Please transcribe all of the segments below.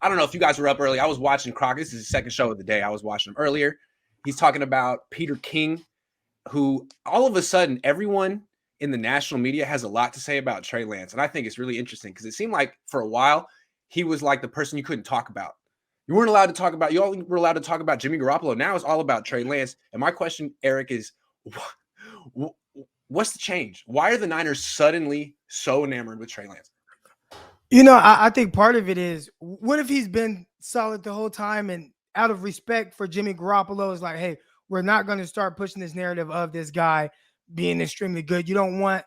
I don't know if you guys were up early. I was watching Crocker. This is his second show of the day. I was watching him earlier. He's talking about Peter King, who all of a sudden everyone in the national media has a lot to say about Trey Lance. And I think it's really interesting because it seemed like for a while he was like the person you couldn't talk about. You weren't allowed to talk about, you only were allowed to talk about Jimmy Garoppolo. Now it's all about Trey Lance. And my question, Eric, is what's the change? Why are the Niners suddenly so enamored with Trey Lance? I think part of it is, what if he's been solid the whole time, and out of respect for Jimmy Garoppolo is like, hey, we're not going to start pushing this narrative of this guy being extremely good. You don't want,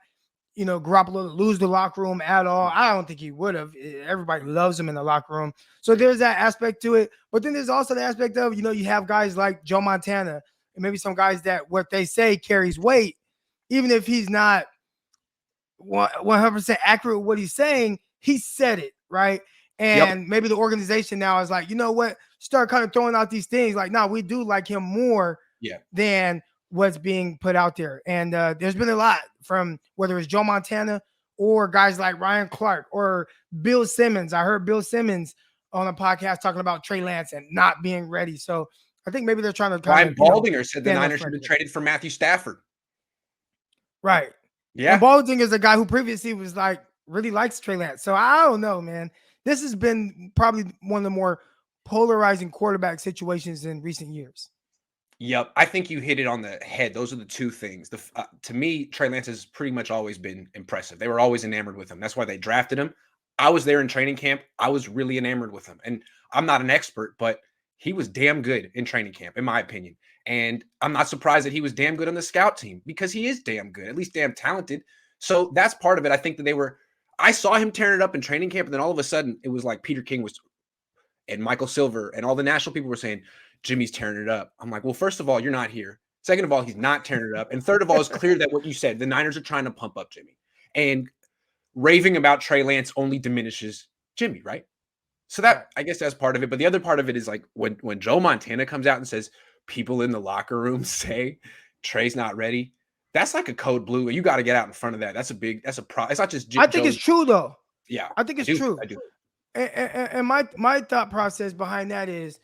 Garoppolo to lose the locker room at all. I don't think he would have. Everybody loves him in the locker room. So there's that aspect to it. But then there's also the aspect of, you have guys like Joe Montana and maybe some guys that what they say carries weight, even if he's not 100% accurate with what he's saying. He said it, right? And maybe the organization now is like, you know what? Start kind of throwing out these things like, no, we do like him more than what's being put out there. And there's been a lot from whether it's Joe Montana or guys like Ryan Clark or Bill Simmons. I heard Bill Simmons on a podcast talking about Trey Lance and not being ready. So I think maybe they're trying to Brian Baldinger said the Niners should have traded for Matthew Stafford. Right. Yeah. And Baldinger is a guy who previously was like, really likes Trey Lance. So I don't know, man. This has been probably one of the more polarizing quarterback situations in recent years. Yep. I think you hit it on the head. Those are the two things. To me, Trey Lance has pretty much always been impressive. They were always enamored with him. That's why they drafted him. I was there in training camp. I was really enamored with him. And I'm not an expert, but he was damn good in training camp, in my opinion. And I'm not surprised that he was damn good on the scout team because he is damn good, at least damn talented. So that's part of it. I think that I saw him tearing it up in training camp, and then all of a sudden it was like Peter King and Michael Silver and all the national people were saying, Jimmy's tearing it up. I'm like, well, first of all, you're not here. Second of all, he's not tearing it up. And third of all, it's clear that what you said, the Niners are trying to pump up Jimmy. And raving about Trey Lance only diminishes Jimmy, right? So I guess that's part of it. But the other part of it is like when Joe Montana comes out and says people in the locker room say Trey's not ready. That's like a code blue. You got to get out in front of that. That's a problem. It's not just I think it's true, though. Yeah. I think it's true. I do. And my thought process behind that is,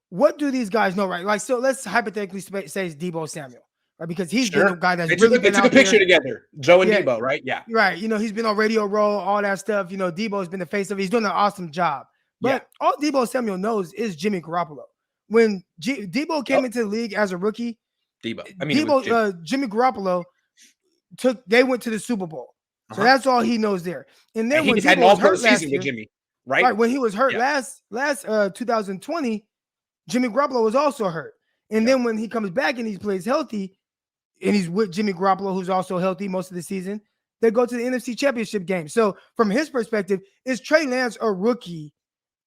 what do these guys know, right? Like, so let's hypothetically say it's Deebo Samuel, right? Because he's been a guy that's really been out there. They took a picture together, Joe and Deebo, right? Yeah. Right. He's been on Radio Row, all that stuff. Deebo's been the face of it. He's doing an awesome job. But all Deebo Samuel knows is Jimmy Garoppolo. When Deebo came into the league as a rookie, Jimmy Garoppolo they went to the Super Bowl. So that's all he knows there. And then when he had an all-pro season with Jimmy, right? Right. When he was hurt last 2020, Jimmy Garoppolo was also hurt. And then when he comes back and he plays healthy, and he's with Jimmy Garoppolo, who's also healthy most of the season, they go to the NFC Championship game. So from his perspective, is Trey Lance a rookie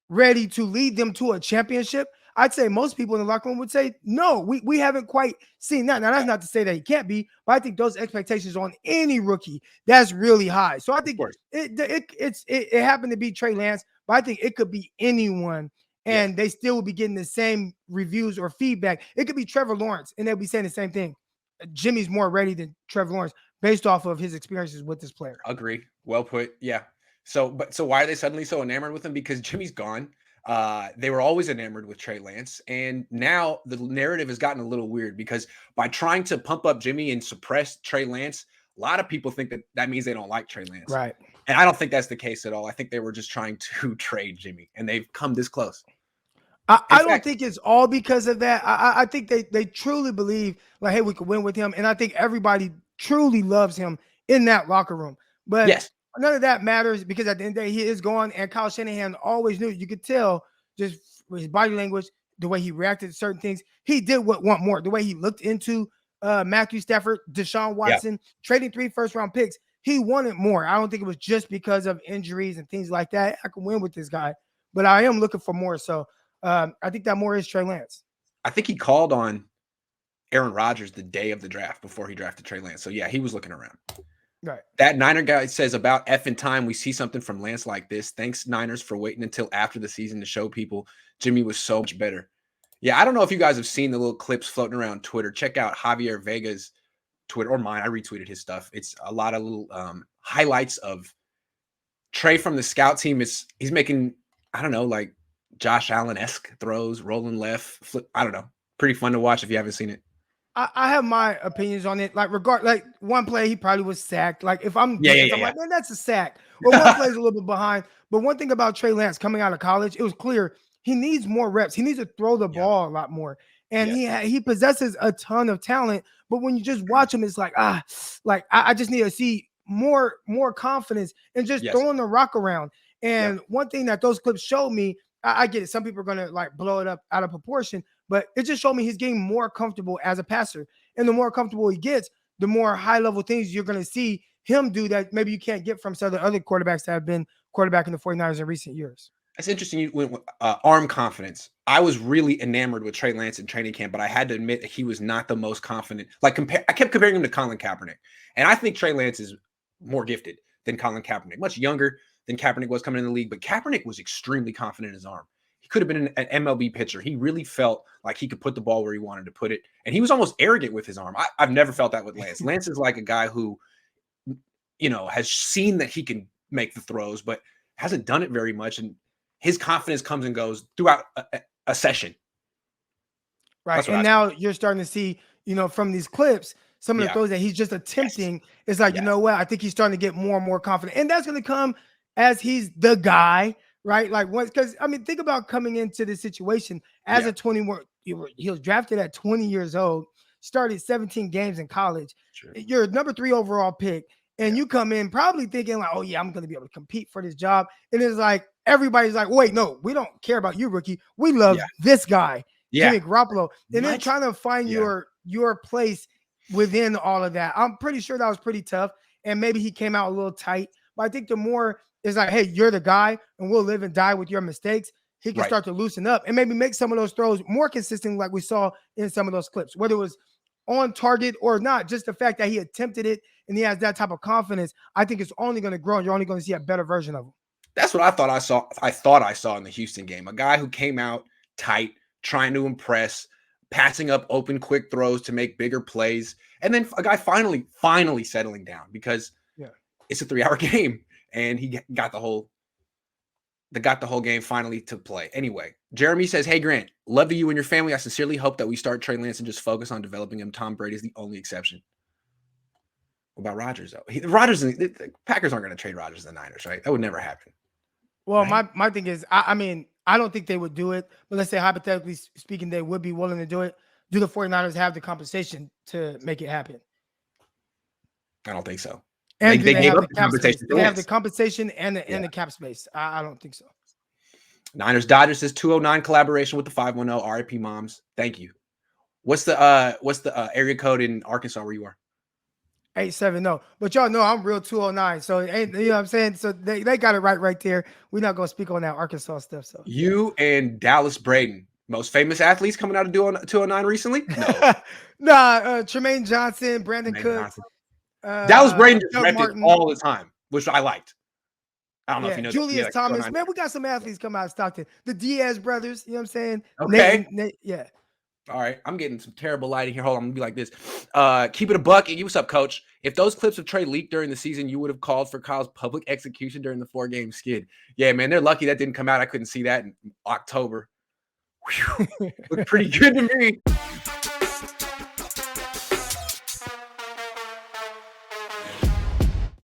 ready to lead them to a championship? I'd say most people in the locker room would say, no, we haven't quite seen that. Now, that's not to say that he can't be, but I think those expectations on any rookie, that's really high. So I think it happened to be Trey Lance, but I think it could be anyone, and they still would be getting the same reviews or feedback. It could be Trevor Lawrence, and they'll be saying the same thing. Jimmy's more ready than Trevor Lawrence based off of his experiences with this player. Agree. Well put. Yeah. So why are they suddenly so enamored with him? Because Jimmy's gone. They were always enamored with Trey Lance. And now the narrative has gotten a little weird because by trying to pump up Jimmy and suppress Trey Lance, a lot of people think that means they don't like Trey Lance. Right. And I don't think that's the case at all. I think they were just trying to trade Jimmy, and they've come this close. I don't think it's all because of that. I think they truly believe, like, hey, we could win with him. And I think everybody truly loves him in that locker room. But none of that matters because at the end of the day, he is gone. And Kyle Shanahan always knew. You could tell just with his body language, the way he reacted to certain things. He did want more. The way he looked into Matthew Stafford, Deshaun Watson, trading 3 first-round picks. He wanted more. I don't think it was just because of injuries and things like that. I can win with this guy. But I am looking for more. So I think that more is Trey Lance. I think he called on Aaron Rodgers the day of the draft before he drafted Trey Lance. So, yeah, he was looking around. Right. That Niner guy says about effing time we see something from Lance like this. Thanks, Niners, for waiting until after the season to show people Jimmy was so much better. Yeah, I don't know if you guys have seen the little clips floating around Twitter. Check out Javier Vega's Twitter or mine. I retweeted his stuff. It's a lot of little highlights of Trey from the scout team. He's making I don't know, like Josh Allen-esque throws, rolling left, flip. I don't know. Pretty fun to watch if you haven't seen it. I have my opinions on it. Like one play, he probably was sacked. Like if I'm Yeah, defense, yeah, I'm yeah, like, man, that's a sack. Or one play is a little bit behind. But one thing about Trey Lance coming out of college, it was clear he needs more reps. He needs to throw the yeah. ball a lot more. And Yes, he possesses a ton of talent. But when you just watch him, it's like I just need to see more confidence and just yes, throwing the rock around. yep. And one thing that those clips showed me, I get it. Some people are gonna like blow it up out of proportion, but it just showed me he's getting more comfortable as a passer. And the more comfortable he gets, the more high level things you're going to see him do that maybe you can't get from some of the other quarterbacks that have been quarterback in the 49ers in recent years. It's interesting. You went with arm confidence. I was really enamored with Trey Lance in training camp, but I had to admit that he was not the most confident. Like I kept comparing him to Colin Kaepernick, and I think Trey Lance is more gifted than Colin Kaepernick, much younger than Kaepernick was coming in the league. But Kaepernick was extremely confident in his arm. He could have been an MLB pitcher. He really felt like he could put the ball where he wanted to put it, and he was almost arrogant with his arm. I've never felt that with Lance. Lance is like a guy who, has seen that he can make the throws, but hasn't done it very much, and his confidence comes and goes throughout a session. Right. And now you're starting to see, from these clips, some of the throws that he's just attempting. Yes. It's like, you know what? I think he's starting to get more and more confident. And that's going to come as he's the guy, right? Like once, because I mean, think about coming into this situation as a 21. He was drafted at 20 years old, started 17 games in college. Sure. You're number 3 overall pick. And you come in probably thinking like, oh yeah, I'm going to be able to compete for this job. And it's like, everybody's like, wait, no, we don't care about you, rookie. We love this guy, Jimmy Garoppolo. And then trying to find your place within all of that. I'm pretty sure that was pretty tough. And maybe he came out a little tight. But I think the more is like, hey, you're the guy and we'll live and die with your mistakes. He can start to loosen up and maybe make some of those throws more consistent like we saw in some of those clips, whether it was on target or not. Just the fact that he attempted it and he has that type of confidence, I think it's only going to grow and you're only going to see a better version of him. That's what I thought I saw. I thought I saw in the Houston game, a guy who came out tight, trying to impress, passing up open, quick throws to make bigger plays. And then a guy finally settling down because it's a 3-hour game and he got the whole game finally to play. Anyway, Jeremy says, hey, Grant, love to you and your family. I sincerely hope that we start Trey Lance and just focus on developing him. Tom Brady is the only exception. What about Rodgers, though? The Packers aren't going to trade Rodgers to the Niners, right? That would never happen. Well, my thing is, I mean, I don't think they would do it. But let's say, hypothetically speaking, they would be willing to do it. Do the 49ers have the compensation to make it happen? I don't think so. And they gave up the compensation. They have the compensation and the cap space. I don't think so. Niners Dodgers says 209 collaboration with the 510 RIP moms. Thank you. What's the area code in Arkansas where you are? 870. But y'all know I'm real 209. So you know what I'm saying? So they got it right there. We're not gonna speak on that Arkansas stuff. So you and Dallas Braden, most famous athletes coming out of 209 recently? No. Tremaine Johnson, Brandon Cook. Dallas Braden just repped all the time, which I liked. I don't know if you know Julius Thomas. Man, we got some athletes come out of Stockton. The Diaz brothers, you know what I'm saying? Okay. Nate, All right. I'm getting some terrible lighting here. Hold on. I'm going to be like this. Keep it a buck. What's up, coach? If those clips of Trey leaked during the season, you would have called for Kyle's public execution during the 4-game skid. Yeah, man. They're lucky that didn't come out. I couldn't see that in October. Looked pretty good to me.